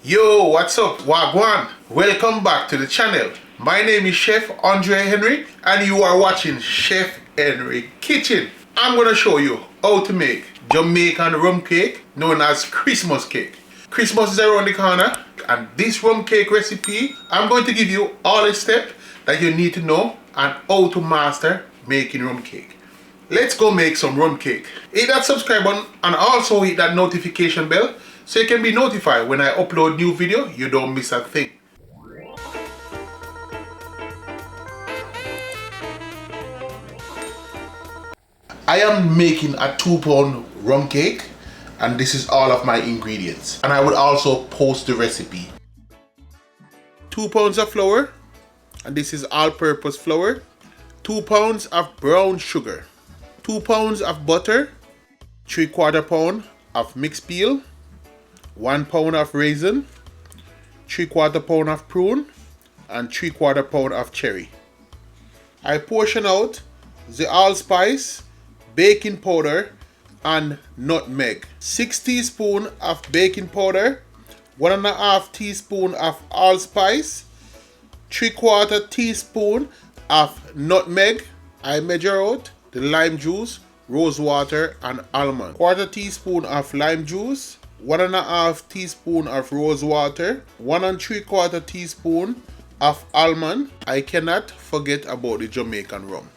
Yo, what's up, Wagwan? Welcome back to the channel. My name is Chef Andre Henry and you are watching Chef Henry Kitchen. I'm gonna show you how to make Jamaican rum cake known as Christmas cake. Christmas is around the corner and this rum cake recipe, I'm going to give you all the steps that you need to know and how to master making rum cake. Let's go make some rum cake. Hit that subscribe button and also hit that notification bell so you can be notified when I upload new video. You don't miss a thing. I am making a 2-pound rum cake and this is all of my ingredients. And I will also post the recipe. 2 pounds of flour, and this is all-purpose flour. 2 pounds of brown sugar. 2 pounds of butter. 3/4 pound of mixed peel. 1 pound of raisin. 3/4 pound of prune. And 3/4 pound of cherry. I portion out the allspice, baking powder and nutmeg. 6 teaspoons of baking powder, 1.5 teaspoon of allspice, 3/4 teaspoon of nutmeg. I measure out the lime juice, rose water and almond. 1/4 teaspoon of lime juice, 1.5 teaspoon of rose water, 1 3/4 teaspoon of almond. I cannot forget about the Jamaican rum.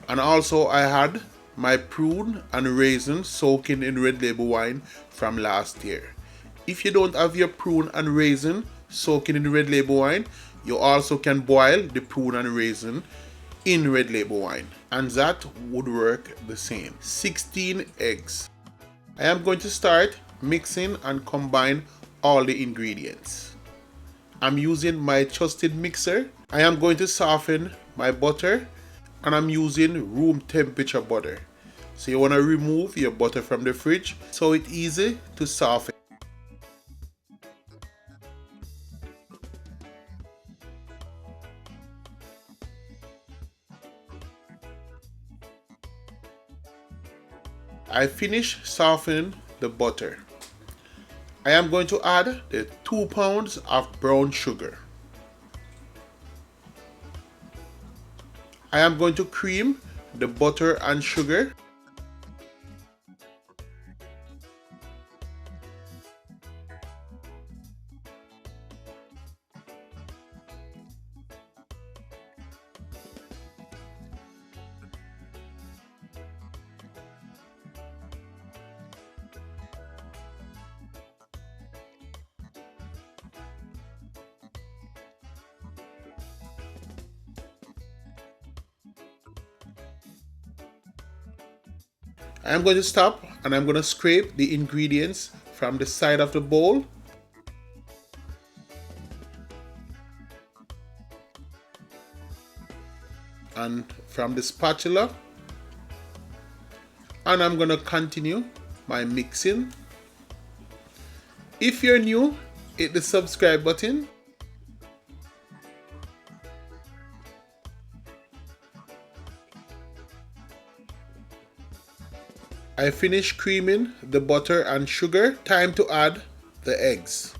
And also I had my prune and raisin soaking in red label wine from last year. If you don't have your prune and raisin soaking in red label wine, you also can boil the prune and raisin in red label wine and that would work the same. 16 eggs. I am going to start mixing and combine all the ingredients. I'm using my trusted mixer. I am going to soften my butter and I'm using room temperature butter. So you want to remove your butter from the fridge so it's easy to soften. I finished softening the butter. I am going to add the 2 pounds of brown sugar. I am going to cream the butter and sugar. I'm going to stop and I'm going to scrape the ingredients from the side of the bowl. And from the spatula. And I'm going to continue my mixing. If you're new, hit the subscribe button. I finished creaming the butter and sugar. Time to add the eggs.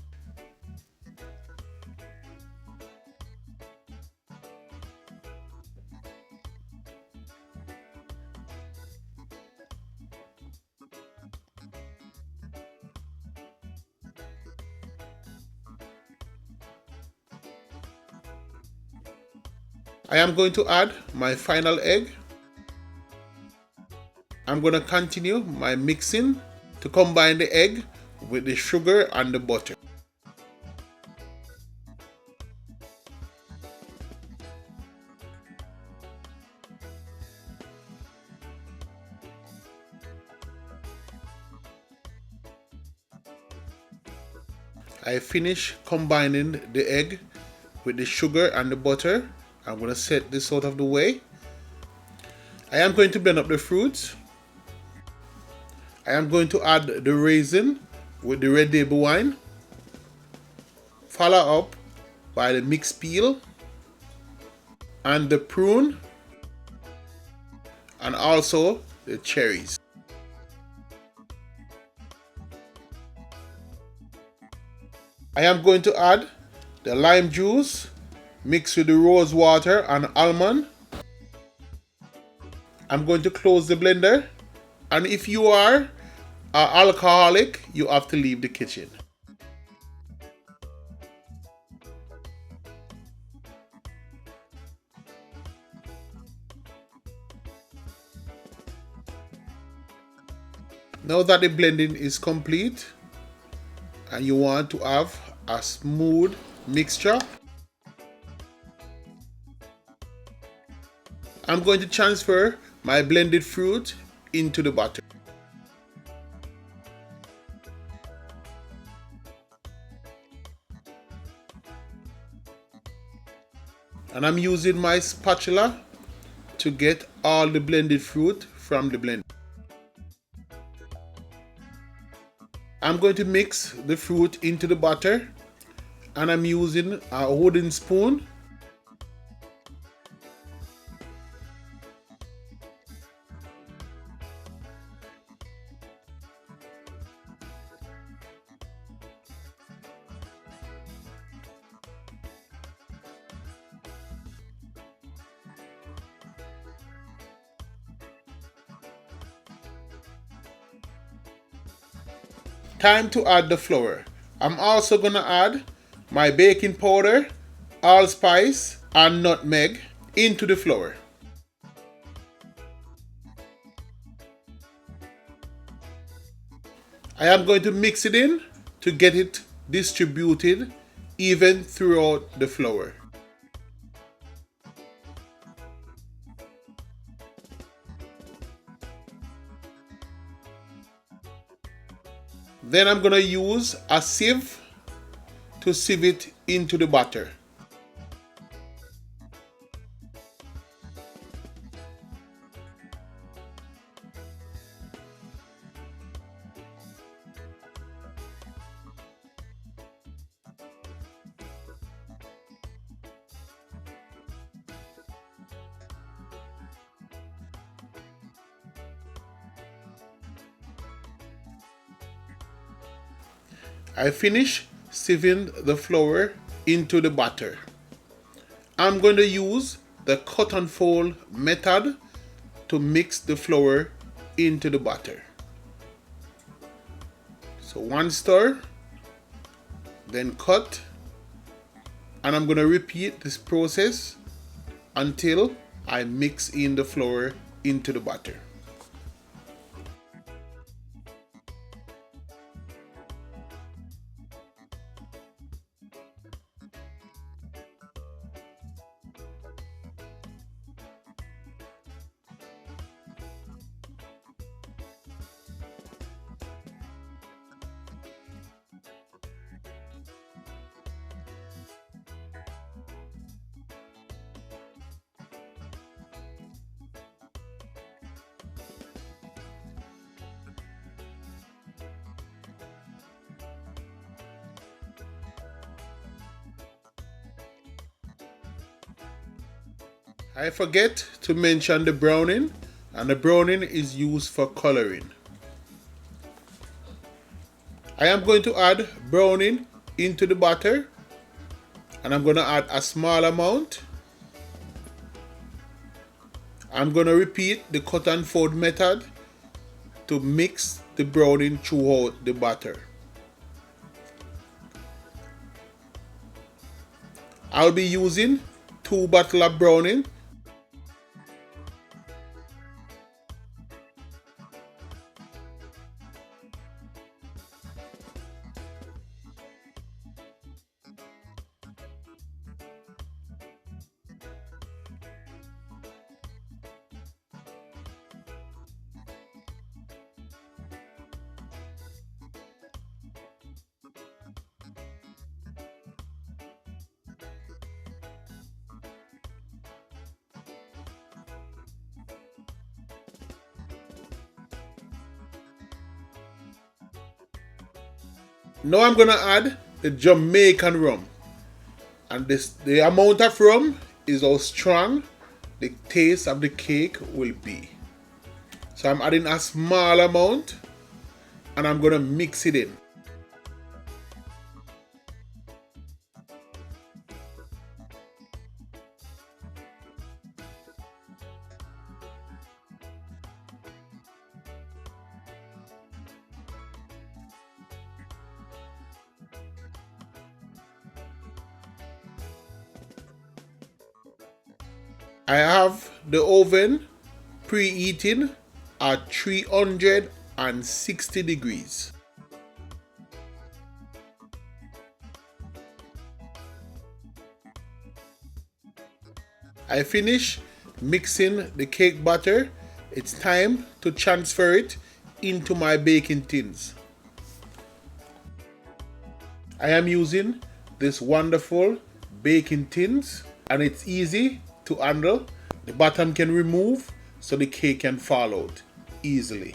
I am going to add my final egg. I'm going to continue my mixing to combine the egg with the sugar and the butter. I finish combining the egg with the sugar and the butter. I'm going to set this out of the way. I am going to blend up the fruits. I am going to add the raisin with the red label wine. Follow up by the mixed peel and the prune and also the cherries. I am going to add the lime juice mixed with the rose water and almond. I'm going to close the blender, and if you are an alcoholic, you have to leave the kitchen. Now that the blending is complete and you want to have a smooth mixture, I'm going to transfer my blended fruit into the batter. And I'm using my spatula to get all the blended fruit from the blender. I'm going to mix the fruit into the batter, and I'm using a wooden spoon. Time to add the flour. I'm also gonna add my baking powder, allspice, and nutmeg into the flour. I am going to mix it in to get it distributed even throughout the flour. Then I'm gonna use a sieve to sieve it into the batter. I finish sieving the flour into the batter. I'm going to use the cut and fold method to mix the flour into the batter. So one stir, then cut, and I'm going to repeat this process until I mix in the flour into the batter. I forget to mention the browning, and the browning is used for coloring. I am going to add browning into the batter, and I'm going to add a small amount. I'm going to repeat the cut and fold method to mix the browning throughout the batter. I'll be using 2 bottles of browning. Now I'm gonna add the Jamaican rum, and the amount of rum is how strong the taste of the cake will be. So I'm adding a small amount, and I'm gonna mix it in. I have the oven preheating at 360 degrees. I finish mixing the cake batter. It's time to transfer it into my baking tins. I am using this wonderful baking tins and it's easy to handle. The bottom can remove so the cake can fall out easily.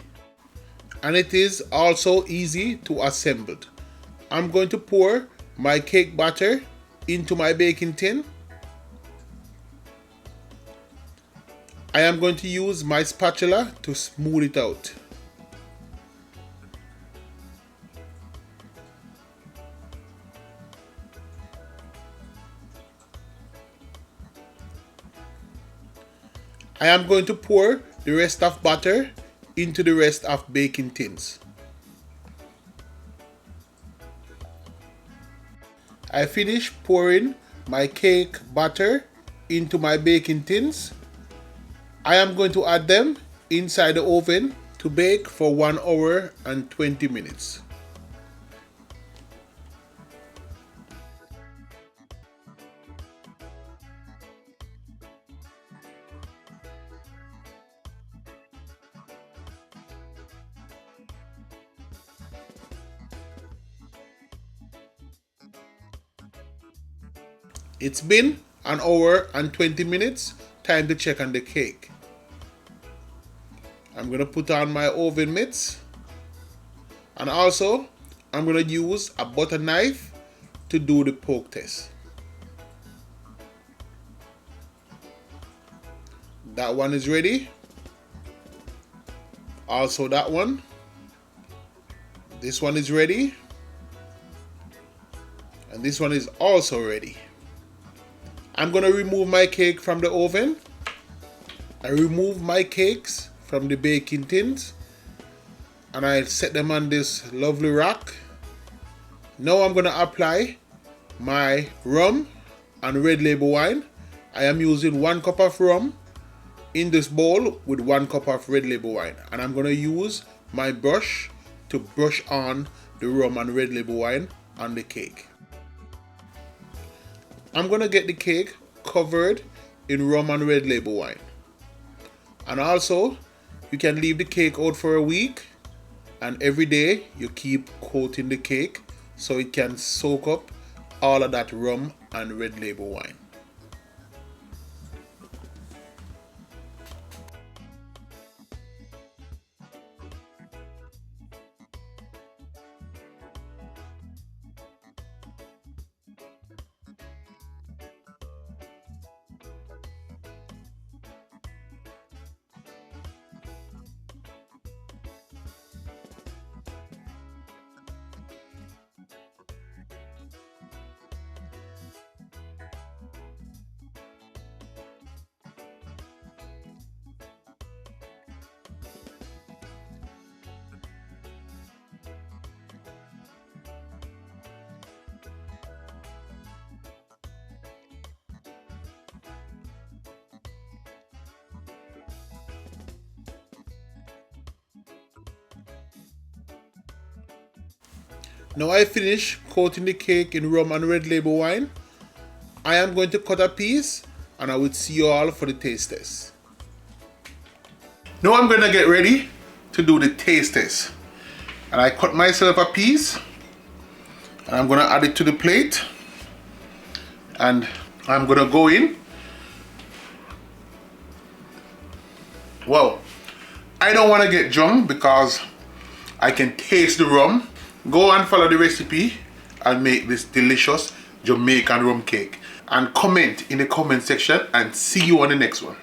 And it is also easy to assemble. I'm going to pour my cake batter into my baking tin. I am going to use my spatula to smooth it out. I am going to pour the rest of batter into the rest of baking tins. I finish pouring my cake batter into my baking tins. I am going to add them inside the oven to bake for 1 hour and 20 minutes. It's been 1 hour and 20 minutes. Time to check on the cake. I'm going to put on my oven mitts. And also, I'm going to use a butter knife to do the poke test. That one is ready. Also that one. This one is ready. And this one is also ready. I'm going to remove my cake from the oven. I remove my cakes from the baking tins and I set them on this lovely rack. Now I'm going to apply my rum and red label wine. I am using 1 cup of rum in this bowl with 1 cup of red label wine, and I'm going to use my brush to brush on the rum and red label wine on the cake. I'm going to get the cake covered in rum and red label wine. And also, you can leave the cake out for a week, and every day you keep coating the cake so it can soak up all of that rum and red label wine. Now I finish coating the cake in rum and red label wine. I am going to cut a piece and I will see you all for the taste test. Now I'm going to get ready to do the taste test. And I cut myself a piece and I'm going to add it to the plate. And I'm going to go in. Well, I don't want to get drunk because I can taste the rum. Go and follow the recipe and make this delicious Jamaican rum cake. And comment in the comment section and see you on the next one.